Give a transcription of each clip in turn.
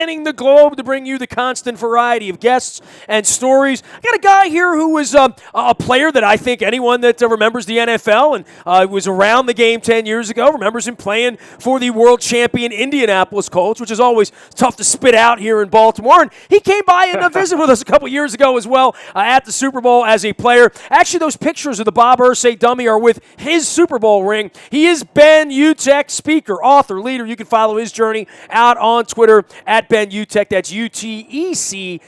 spanning the globe to bring you the constant variety of guests and stories. I got a guy here who was a player that I think anyone that remembers the NFL and was around the game 10 years ago remembers him playing for the world champion Indianapolis Colts, which is always tough to spit out here in Baltimore. And he came by and visited with us a couple years ago as well at the Super Bowl as a player. Actually, those pictures of the Bob Irsay dummy are with his Super Bowl ring. He is Ben Utecht, speaker, author, leader. You can follow his journey out on Twitter at Ben Utecht. That's UTECHT.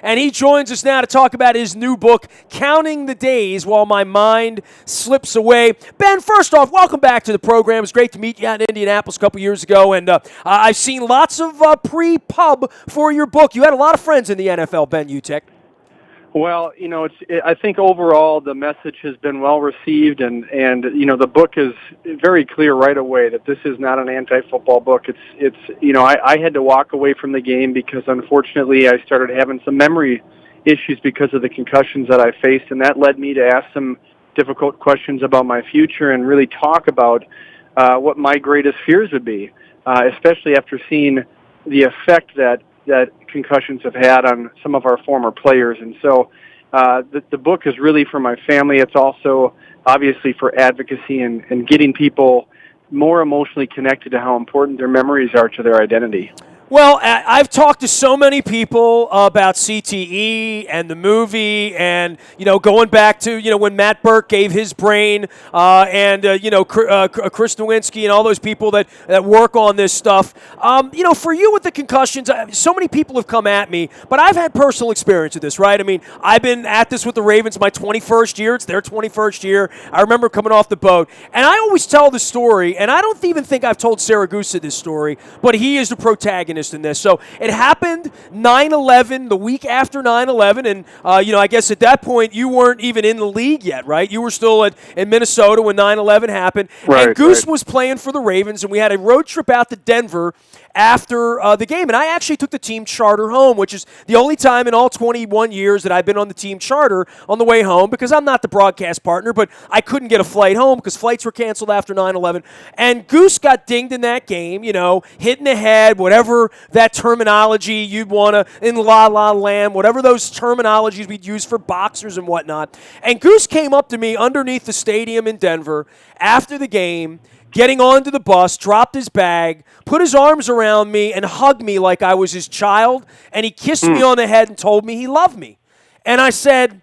And he joins us now to talk about his new book, Counting the Days While My Mind Slips Away. Ben, first off, welcome back to the program. It's great to meet you out in Indianapolis a couple years ago, and I've seen lots of pre-pub for your book. You had a lot of friends in the NFL, Ben Utecht. Well, I think overall the message has been well received, and the book is very clear right away that this is not an anti-football book. I had to walk away from the game because unfortunately I started having some memory issues because of the concussions that I faced, and that led me to ask some difficult questions about my future and really talk about what my greatest fears would be, especially after seeing the effect that concussions have had on some of our former players. And so the book is really for my family. It's also obviously for advocacy and getting people more emotionally connected to how important their memories are to their identity. Well, I've talked to so many people about CTE and the movie and, going back to, when Matt Burke gave his brain and Chris Nowinski and all those people that work on this stuff. For you with the concussions, so many people have come at me, but I've had personal experience with this, right? I mean, I've been at this with the Ravens my 21st year. It's their 21st year. I remember coming off the boat. And I always tell the story, and I don't even think I've told Saragusa this story, but he is the protagonist in this. So it happened 9/11, the week after 9/11, and I guess at that point you weren't even in the league yet, right? You were still in Minnesota when 9/11 happened. Right, and Goose was playing for the Ravens, and we had a road trip out to Denver after the game, and I actually took the team charter home, which is the only time in all 21 years that I've been on the team charter on the way home, because I'm not the broadcast partner, but I couldn't get a flight home because flights were canceled after 9/11. And Goose got dinged in that game, hit in the head, whatever that terminology you'd want to, in La La Land, whatever those terminologies we'd use for boxers and whatnot. And Goose came up to me underneath the stadium in Denver after the game, getting onto the bus, dropped his bag, put his arms around me, and hugged me like I was his child, and he kissed me on the head and told me he loved me. And I said,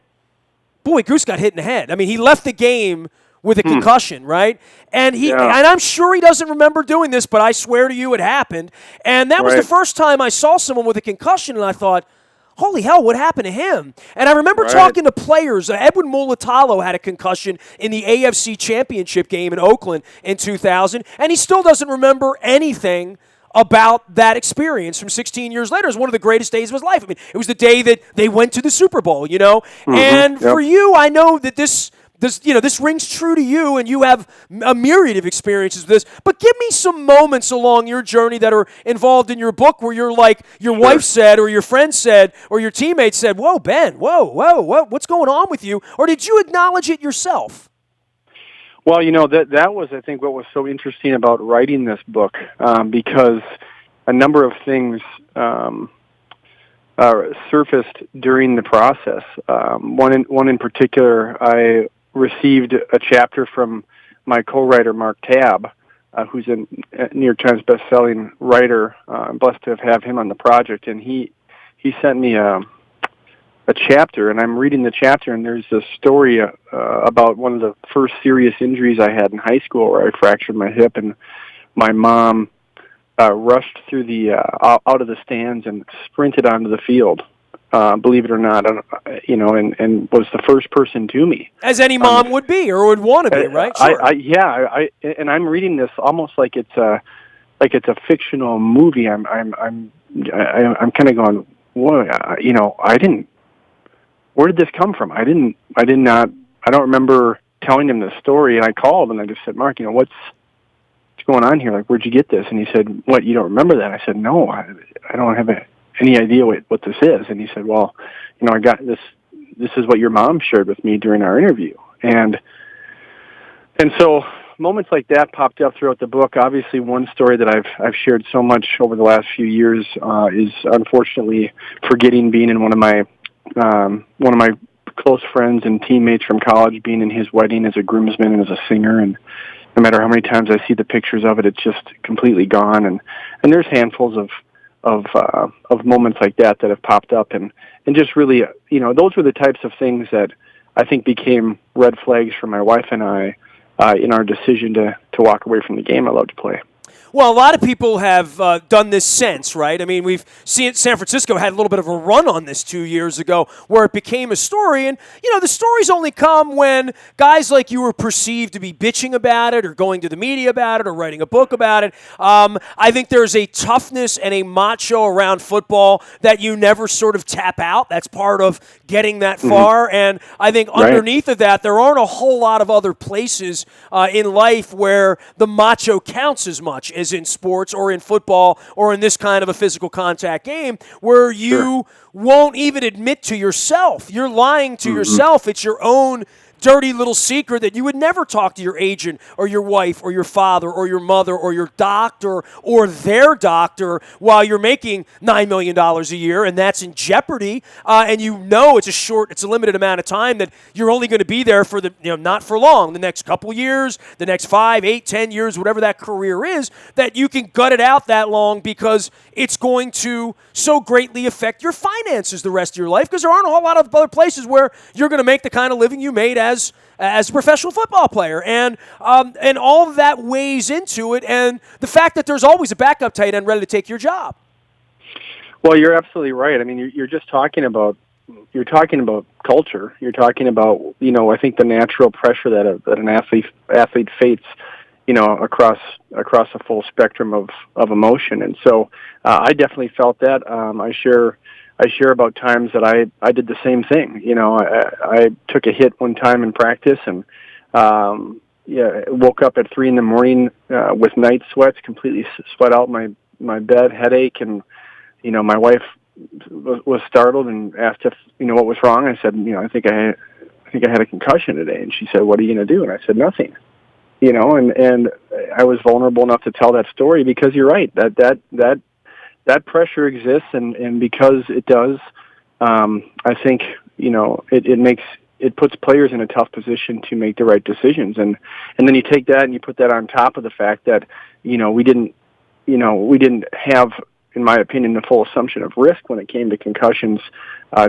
boy, Goose got hit in the head. I mean, he left the game with a concussion, right? And and I'm sure he doesn't remember doing this, but I swear to you it happened. And that was the first time I saw someone with a concussion, and I thought, holy hell, what happened to him? And I remember talking to players. Edwin Mulatalo had a concussion in the AFC Championship game in Oakland in 2000, and he still doesn't remember anything about that experience from 16 years later. It was one of the greatest days of his life. I mean, it was the day that they went to the Super Bowl, And for you, I know that this rings true to you, and you have a myriad of experiences with this. But give me some moments along your journey that are involved in your book where you're like, your wife said, or your friend said, or your teammate said, whoa, Ben, whoa, what's going on with you? Or did you acknowledge it yourself? Well, that was, I think, what was so interesting about writing this book, because a number of things surfaced during the process. One in particular, I received a chapter from my co-writer, Mark Tabb, who's a New York Times best-selling writer. I'm blessed to have him on the project, and he sent me a chapter, and I'm reading the chapter, and there's a story about one of the first serious injuries I had in high school where I fractured my hip, and my mom rushed through the out of the stands and sprinted onto the field. Believe it or not, and was the first person to me. As any mom would be or would want to be, right? Sure. And I'm reading this almost like it's a fictional movie. I'm kind of going, whoa, I didn't. Where did this come from? I don't remember telling him this story, and I called and I just said, Mark, what's going on here? Like, where'd you get this? And he said, what, you don't remember that? I said, no, I don't have any idea what this is. And he said, well, I got this is what your mom shared with me during our interview. And so moments like that popped up throughout the book. Obviously, one story that I've shared so much over the last few years is unfortunately forgetting being in one of my close friends and teammates from college, being in his wedding as a groomsman and as a singer. And no matter how many times I see the pictures of it, it's just completely gone. And there's handfuls of moments like that have popped up, and just really, those were the types of things that I think became red flags for my wife and I in our decision to walk away from the game I love to play. Well, a lot of people have done this since, right? I mean, we've seen San Francisco had a little bit of a run on this 2 years ago where it became a story. And, the stories only come when guys like you are perceived to be bitching about it or going to the media about it or writing a book about it. I think there's a toughness and a macho around football that you never sort of tap out. That's part of getting that far. And I think underneath of that, there aren't a whole lot of other places in life where the macho counts as much as in sports or in football or in this kind of a physical contact game where you won't even admit to yourself. You're lying to yourself. It's your own dirty little secret that you would never talk to your agent or your wife or your father or your mother or your doctor or their doctor while you're making $9 million a year, and that's in jeopardy. And it's a limited amount of time that you're only going to be there for not for long, the next couple years, the next 5, 8, 10 years, whatever that career is, that you can gut it out that long because it's going to so greatly affect your finances the rest of your life because there aren't a whole lot of other places where you're going to make the kind of living you made as a professional football player, and all of that weighs into it, and the fact that there's always a backup tight end ready to take your job. Well, you're absolutely right. I mean, you're talking about culture. You're talking about I think the natural pressure that an athlete faces across a full spectrum of emotion, and so I definitely felt that. I share about times that I did the same thing. I took a hit one time in practice and woke up at 3 a.m. With night sweats, completely sweat out my bed, headache, and my wife was startled and asked if what was wrong. I said, I think I had a concussion today, and she said, "What are you going to do?" And I said, "Nothing." And I was vulnerable enough to tell that story because you're right that pressure exists, and because it does, I think it puts players in a tough position to make the right decisions, and then you take that and you put that on top of the fact that we didn't have, in my opinion, the full assumption of risk when it came to concussions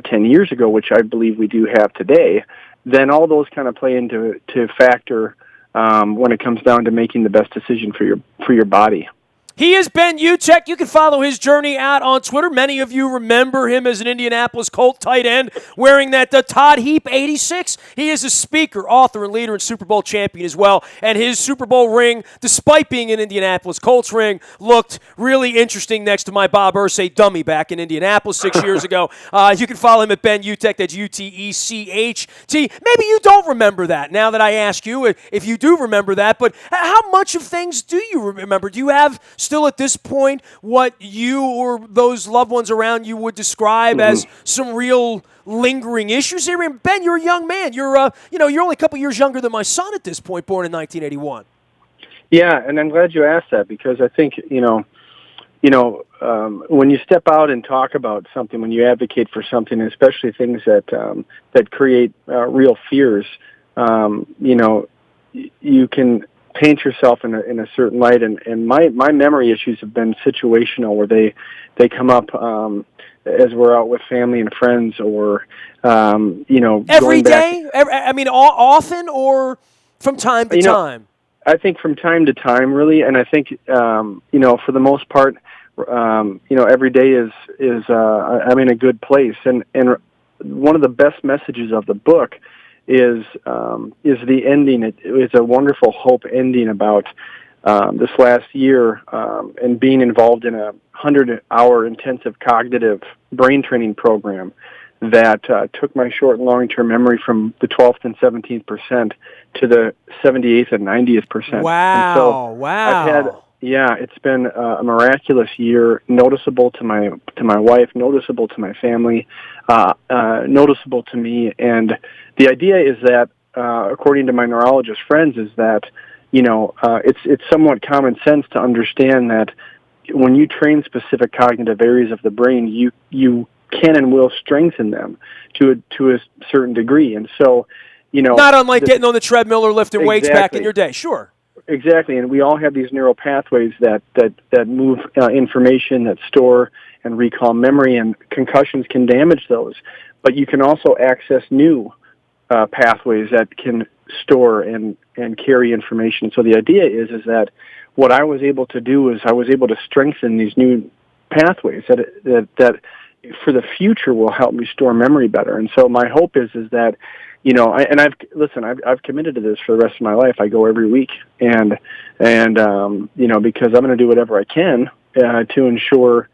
10 years ago, which I believe we do have today. Then all those kind of play into factor when it comes down to making the best decision for your body. He is Ben Utecht. You can follow his journey out on Twitter. Many of you remember him as an Indianapolis Colt tight end wearing the Todd Heap 86. He is a speaker, author, and leader and Super Bowl champion as well. And his Super Bowl ring, despite being an Indianapolis Colts ring, looked really interesting next to my Bob Irsay dummy back in Indianapolis 6 years ago. You can follow him at Ben Utecht. That's Utecht. Maybe you don't remember that now that I ask you if you do remember that. But how much of things do you remember? Do you have still at this point what you or those loved ones around you would describe as some real lingering issues here? Ben, you're a young man. You're only a couple years younger than my son at this point, born in 1981. Yeah, and I'm glad you asked that because I think when you step out and talk about something, when you advocate for something, especially things that create real fears, you can paint yourself in a certain light, and my memory issues have been situational where they come up as we're out with family and friends, or every day. Often or from time to time. I think from time to time, really, and I think for the most part, every day is I'm in a good place, and one of the best messages of the book is the ending. It's a wonderful hope ending about this last year and being involved in a 100-hour intensive cognitive brain training program that took my short and long-term memory from the 12th and 17th percent to the 78th and 90th percent. Wow! And so wow! It's been a miraculous year, noticeable to my wife, noticeable to my family, noticeable to me. And the idea is that, according to my neurologist friends, is that, it's somewhat common sense to understand that when you train specific cognitive areas of the brain, you can and will strengthen them to a certain degree. And so, not unlike getting on the treadmill or lifting weights back in your day. Sure. Exactly, and we all have these neural pathways that move information, that store and recall memory, and concussions can damage those. But you can also access new pathways that can store and carry information. So the idea is that what I was able to do is I was able to strengthen these new pathways that for the future will help me store memory better. And so my hope is that, I've committed to this for the rest of my life. I go every week, and because I'm going to do whatever I can to ensure,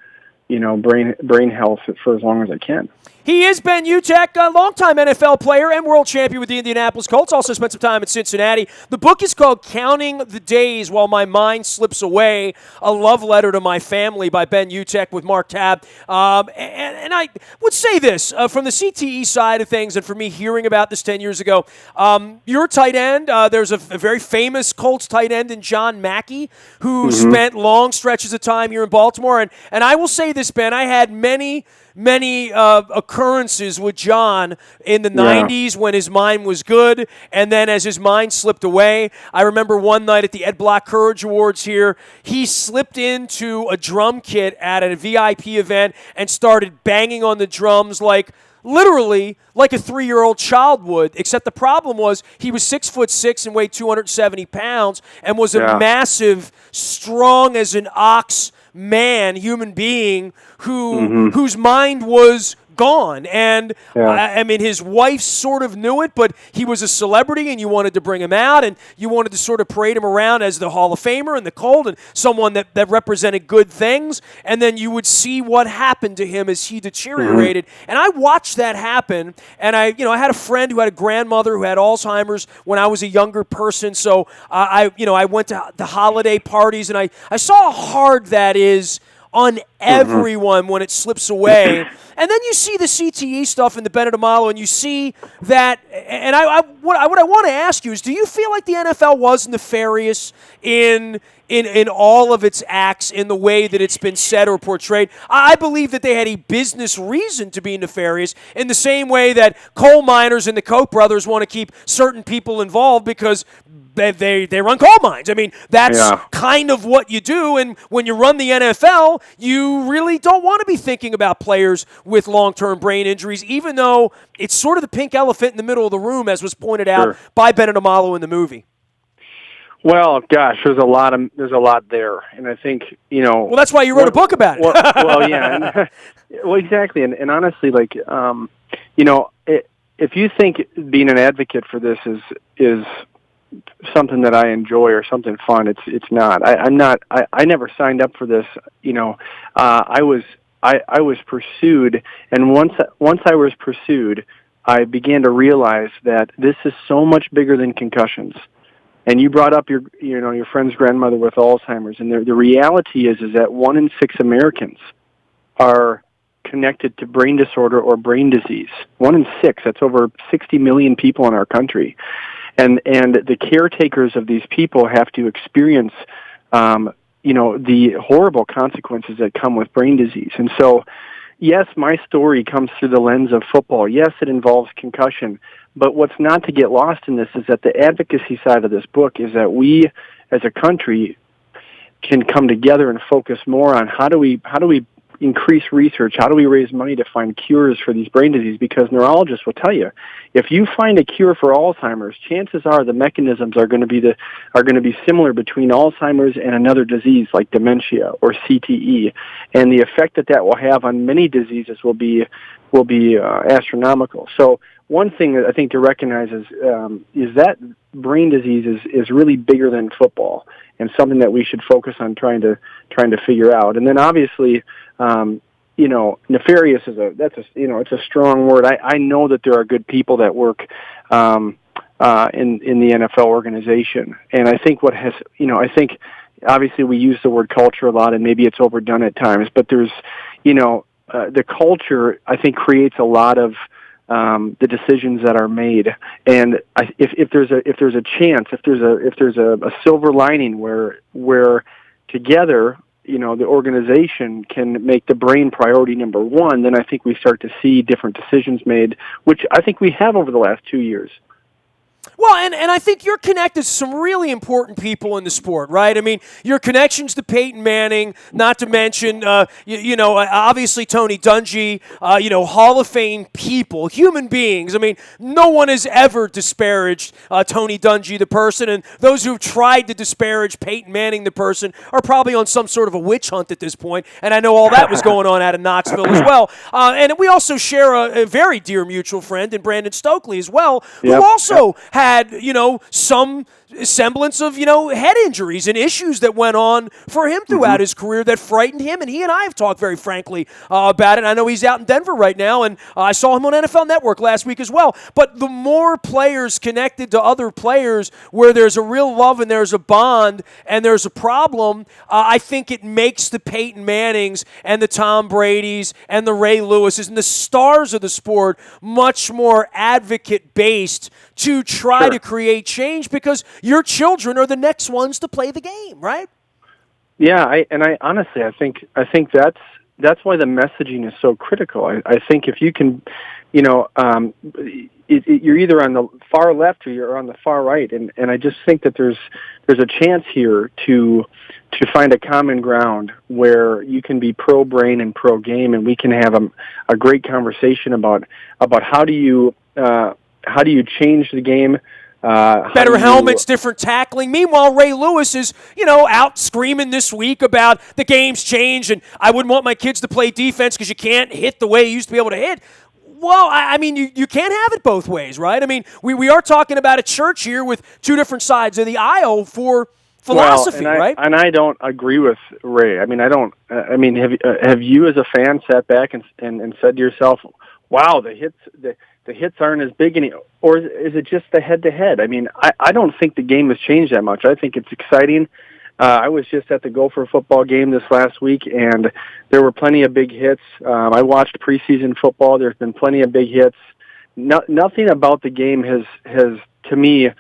brain health for as long as I can. He is Ben Utecht, a longtime NFL player and world champion with the Indianapolis Colts. Also spent some time in Cincinnati. The book is called Counting the Days While My Mind Slips Away, a love letter to my family by Ben Utecht with Mark Tabb. And I would say this, from the CTE side of things, and for me hearing about this 10 years ago, you're a tight end. There's a very famous Colts tight end in John Mackey who spent long stretches of time here in Baltimore. And I will say this, Ben, I had many occurrences with John in the 90s when his mind was good, and then as his mind slipped away. I remember one night at the Ed Block Courage Awards here, he slipped into a drum kit at a VIP event and started banging on the drums literally like a 3-year-old child would, except the problem was he was 6'6" and weighed 270 pounds and was a massive, strong as an ox man, human being whose mind was gone. And I mean, his wife sort of knew it, but he was a celebrity and you wanted to bring him out and you wanted to sort of parade him around as the Hall of Famer and the Colt and someone that represented good things. And then you would see what happened to him as he deteriorated. And I watched that happen. And I had a friend who had a grandmother who had Alzheimer's when I was a younger person. So I went to the holiday parties and I saw how hard that is on everyone when it slips away. And then you see the CTE stuff in the Bennett Amalo, and you see that. And what I want to ask you is, do you feel like the NFL was nefarious in all of its acts in the way that it's been said or portrayed? I believe that they had a business reason to be nefarious in the same way that coal miners and the Koch brothers want to keep certain people involved because they run coal mines. I mean, that's kind of what you do. And when you run the NFL, you really don't want to be thinking about players with long-term brain injuries, even though it's sort of the pink elephant in the middle of the room, as was pointed out by Bennett Amalo in the movie. Well, gosh, there's a lot there, and I think Well, that's why you wrote a book about it. Well, exactly, and honestly, if you think being an advocate for this is something that I enjoy or something fun, it's not. I'm not. I never signed up for this. I was pursued, and once I was pursued, I began to realize that this is so much bigger than concussions. And you brought up your friend's grandmother with Alzheimer's, and the reality is that 1 in 6 Americans are connected to brain disorder or brain disease. 1 in 6. That's over 60 million people in our country. And the caretakers of these people have to experience, the horrible consequences that come with brain disease. And so, yes, my story comes through the lens of football. Yes, it involves concussion. But what's not to get lost in this is that the advocacy side of this book is that we, as a country, can come together and focus more on how do we increase research, how do we raise money to find cures for these brain diseases, because neurologists will tell you, if you find a cure for Alzheimer's, chances are the mechanisms are going to be similar between Alzheimer's and another disease like dementia or CTE, and the effect that will have on many diseases will be astronomical. So one thing that I think to recognize is that brain disease is really bigger than football, and something that we should focus on trying to figure out. And then obviously, nefarious it's a strong word. I know that there are good people that work in the NFL organization, and I think I think obviously we use the word culture a lot, and maybe it's overdone at times, but there's the culture I think creates a lot of the decisions that are made. And if there's a chance, if there's a silver lining where together, the organization can make the brain priority number one, then I think we start to see different decisions made, which I think we have over the last 2 years. Well, and I think you're connected to some really important people in the sport, right? I mean, your connections to Peyton Manning, not to mention, obviously Tony Dungy, Hall of Fame people, human beings. I mean, no one has ever disparaged Tony Dungy, the person, and those who've tried to disparage Peyton Manning, the person, are probably on some sort of a witch hunt at this point, and I know all that was going on out of Knoxville as well. And we also share a very dear mutual friend in Brandon Stokely as well, who also had, some semblance of, head injuries and issues that went on for him throughout his career that frightened him. And he and I have talked very frankly about it. I know he's out in Denver right now, and I saw him on NFL Network last week as well. But the more players connected to other players where there's a real love and there's a bond and there's a problem, I think it makes the Peyton Mannings and the Tom Bradys and the Ray Lewises and the stars of the sport much more advocate-based to try to create change, because your children are the next ones to play the game, right? Yeah, I honestly, I think that's why the messaging is so critical. I think if you can, you're either on the far left or you're on the far right, and I just think that there's a chance here to find a common ground where you can be pro brain and pro game, and we can have a great conversation about how do you change the game. Better helmets, different tackling. Meanwhile, Ray Lewis is, out screaming this week about the game's changed and I wouldn't want my kids to play defense because you can't hit the way you used to be able to hit. Well, I mean, you can't have it both ways, right? I mean, we are talking about a church here with two different sides of the aisle for philosophy, right? And I don't agree with Ray. I mean, have you as a fan sat back and said to yourself, wow, the hits aren't as big anymore, or is it just the head-to-head? I mean, I don't think the game has changed that much. I think it's exciting. I was just at the Gopher football game this last week, and there were plenty of big hits. I watched preseason football. There's been plenty of big hits. Nothing about the game has to me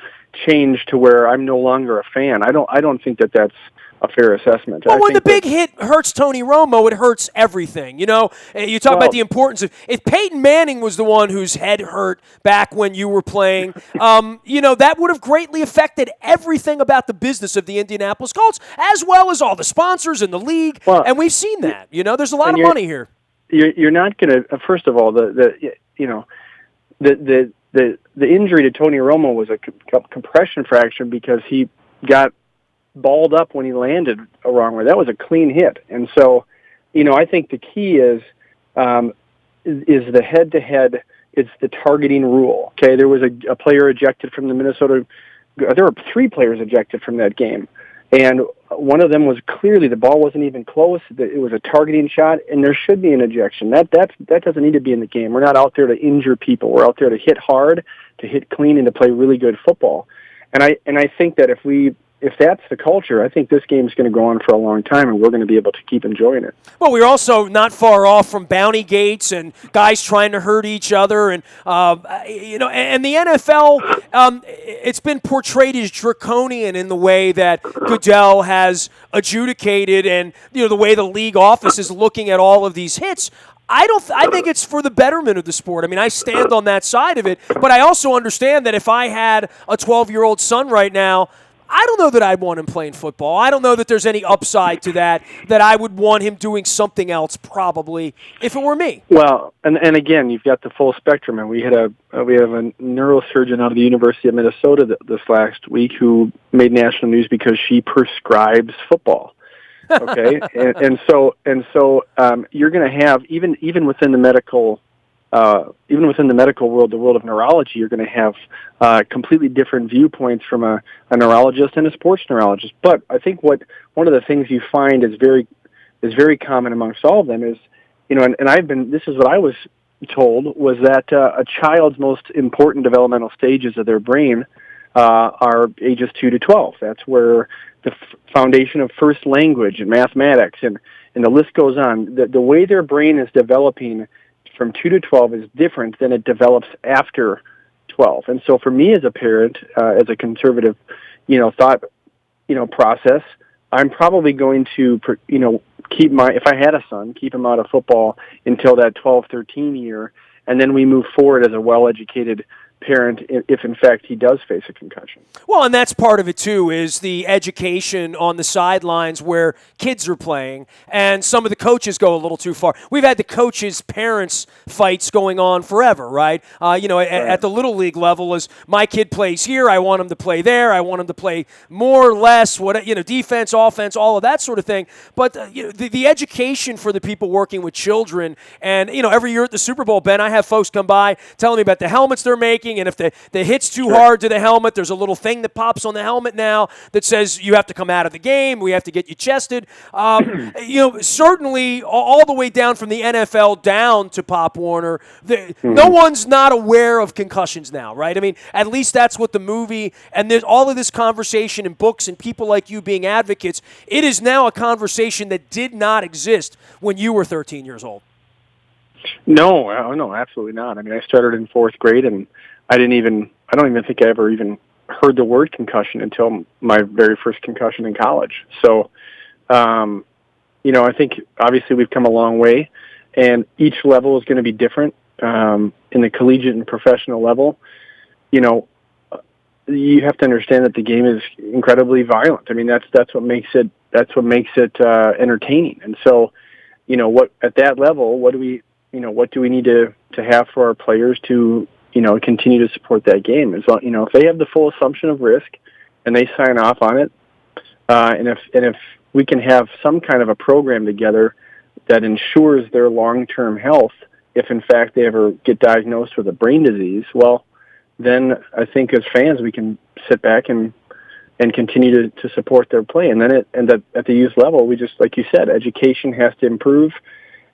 changed to where I'm no longer a fan. I don't think that's a fair assessment. Well, when the big hit hurts Tony Romo, it hurts everything. You talk about the importance of, if Peyton Manning was the one whose head hurt back when you were playing, that would have greatly affected everything about the business of the Indianapolis Colts, as well as all the sponsors in the league. Well, and we've seen that. There's a lot of money here. You're not going to. First of all, the injury to Tony Romo was a compression fracture because he got balled up when he landed a wrong way. That was a clean hit. And so, I think the key is the head-to-head. It's the targeting rule. Okay, there was a player ejected from the Minnesota. There were 3 players ejected from that game, and one of them was clearly the ball wasn't even close. It was a targeting shot, and there should be an ejection. That doesn't need to be in the game. We're not out there to injure people. We're out there to hit hard, to hit clean, and to play really good football. And I think that if that's the culture, I think this game is going to go on for a long time, and we're going to be able to keep enjoying it. Well, we're also not far off from bounty gates and guys trying to hurt each other, and and the NFL, it's been portrayed as draconian in the way that Goodell has adjudicated, and the way the league office is looking at all of these hits. I think it's for the betterment of the sport. I mean, I stand on that side of it, but I also understand that if I had a 12-year-old son right now, I don't know that I'd want him playing football. I don't know that there's any upside to that I would want him doing something else, probably, if it were me. Well, and again, you've got the full spectrum, and we have a neurosurgeon out of the University of Minnesota this last week who made national news because she prescribes football. Okay, and so you're going to have even within the medical. Even within the medical world, the world of neurology, you're going to have completely different viewpoints from a neurologist and a sports neurologist. But I think one of the things you find is very common amongst all of them is, this is what I was told, was that a child's most important developmental stages of their brain are ages 2 to 12. That's where the foundation of first language and mathematics and the list goes on. The way their brain is developing from 2 to 12 is different than it develops after 12. And so for me as a parent, as a conservative, thought, process, I'm probably going to, if I had a son, keep him out of football until that 12, 13 year, and then we move forward as a well-educated parent if in fact he does face a concussion. Well, and that's part of it too, is the education on the sidelines where kids are playing, and some of the coaches go a little too far. We've had the coaches' parents fights going on forever, right? At the little league level, is my kid plays here, I want him to play there, I want him to play more, less, defense, offense, all of that sort of thing. But the education for the people working with children, and every year at the Super Bowl, Ben, I have folks come by telling me about the helmets they're making. And if the hit's too hard to the helmet, there's a little thing that pops on the helmet now that says you have to come out of the game. We have to get you chested. Certainly all the way down from the NFL down to Pop Warner, no one's not aware of concussions now, right? I mean, at least that's what the movie and there's all of this conversation in books and people like you being advocates. It is now a conversation that did not exist when you were 13 years old. No, absolutely not. I mean, I started in 4th grade, and I don't even think I ever even heard the word concussion until my very first concussion in college. So, I think obviously we've come a long way, and each level is going to be different. In the collegiate and professional level, you have to understand that the game is incredibly violent. I mean, that's what makes it entertaining. And so, what at that level, what do we need to have for our players to continue to support that game? As well, if they have the full assumption of risk and they sign off on it, and if we can have some kind of a program together that ensures their long-term health, if in fact they ever get diagnosed with a brain disease, well, then I think as fans we can sit back and continue to support their play. And then at the youth level, we just, like you said, education has to improve.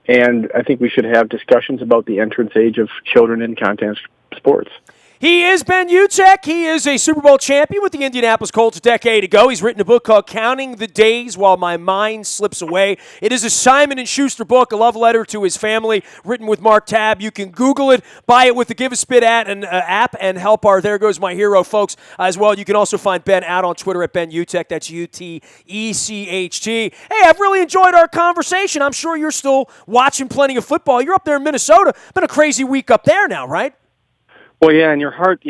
And I think we should have discussions about the entrance age of children in contact sports. He is Ben Utecht. He is a Super Bowl champion with the Indianapolis Colts a decade ago. He's written a book called Counting the Days While My Mind Slips Away. It is a Simon & Schuster book, a love letter to his family, written with Mark Tabb. You can Google it, buy it with the Give a Spit app, and help our There Goes My Hero folks as well. You can also find Ben out on Twitter at Ben Utecht. That's Utecht. Hey, I've really enjoyed our conversation. I'm sure you're still watching plenty of football. You're up there in Minnesota. Been a crazy week up there now, right? Well, yeah, and your heart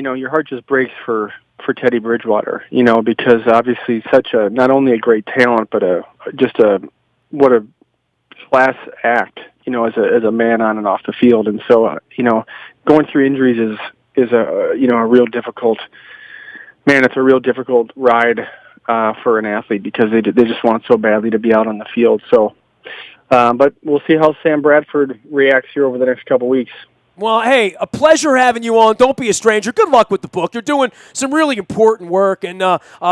just breaks for Teddy Bridgewater, because obviously such a, not only a great talent, but what a class act, as a man on and off the field. And so, going through injuries is a real difficult, it's a real difficult ride for an athlete, because they just want so badly to be out on the field. So, but we'll see how Sam Bradford reacts here over the next couple weeks. Well, hey, a pleasure having you on. Don't be a stranger. Good luck with the book. You're doing some really important work and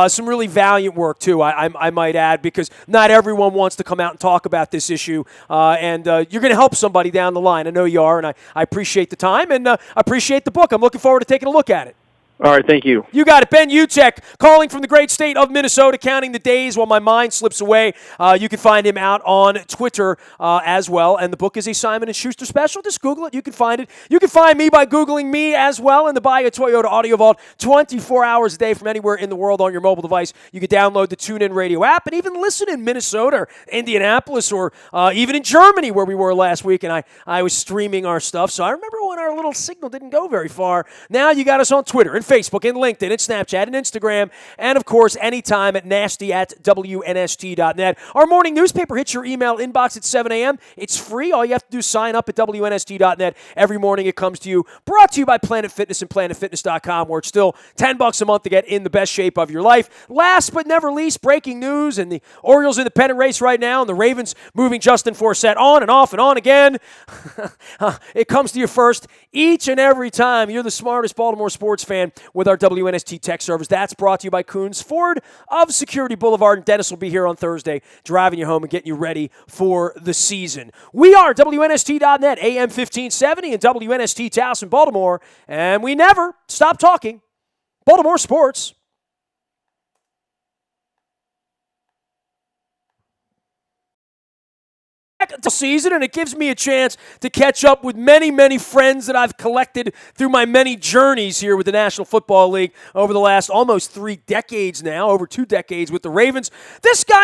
some really valiant work, too, I might add, because not everyone wants to come out and talk about this issue. And you're going to help somebody down the line. I know you are, and I appreciate the time and I appreciate the book. I'm looking forward to taking a look at it. All right, thank you. You got it. Ben Utecht, calling from the great state of Minnesota, counting the days while my mind slips away. You can find him out on Twitter as well, and the book is a Simon & Schuster special. Just Google it. You can find it. You can find me by Googling me as well in the Buy a Toyota Audio Vault 24 hours a day from anywhere in the world on your mobile device. You can download the TuneIn Radio app and even listen in Minnesota or Indianapolis or even in Germany where we were last week, and I was streaming our stuff. So I remember when our little signal didn't go very far. Now you got us on Twitter and Facebook and LinkedIn and Snapchat and Instagram, and of course anytime at nasty@WNST.net. Our morning newspaper hits your email inbox at 7 a.m. It's free. All you have to do is sign up at WNST.net. Every morning it comes to you. Brought to you by Planet Fitness and PlanetFitness.com, where it's still $10 a month to get in the best shape of your life. Last but never least, breaking news, and the Orioles in the pennant race right now, and the Ravens moving Justin Forsett on and off and on again. It comes to you first each and every time. You're the smartest Baltimore sports fan with our WNST tech service. That's brought to you by Coons Ford of Security Boulevard. And Dennis will be here on Thursday, driving you home and getting you ready for the season. We are WNST.net, AM 1570, and WNST Towson, Baltimore. And we never stop talking Baltimore sports. season, and it gives me a chance to catch up with many, many friends that I've collected through my many journeys here with the National Football League over the last almost 3 decades now, over 2 decades with the Ravens. This guy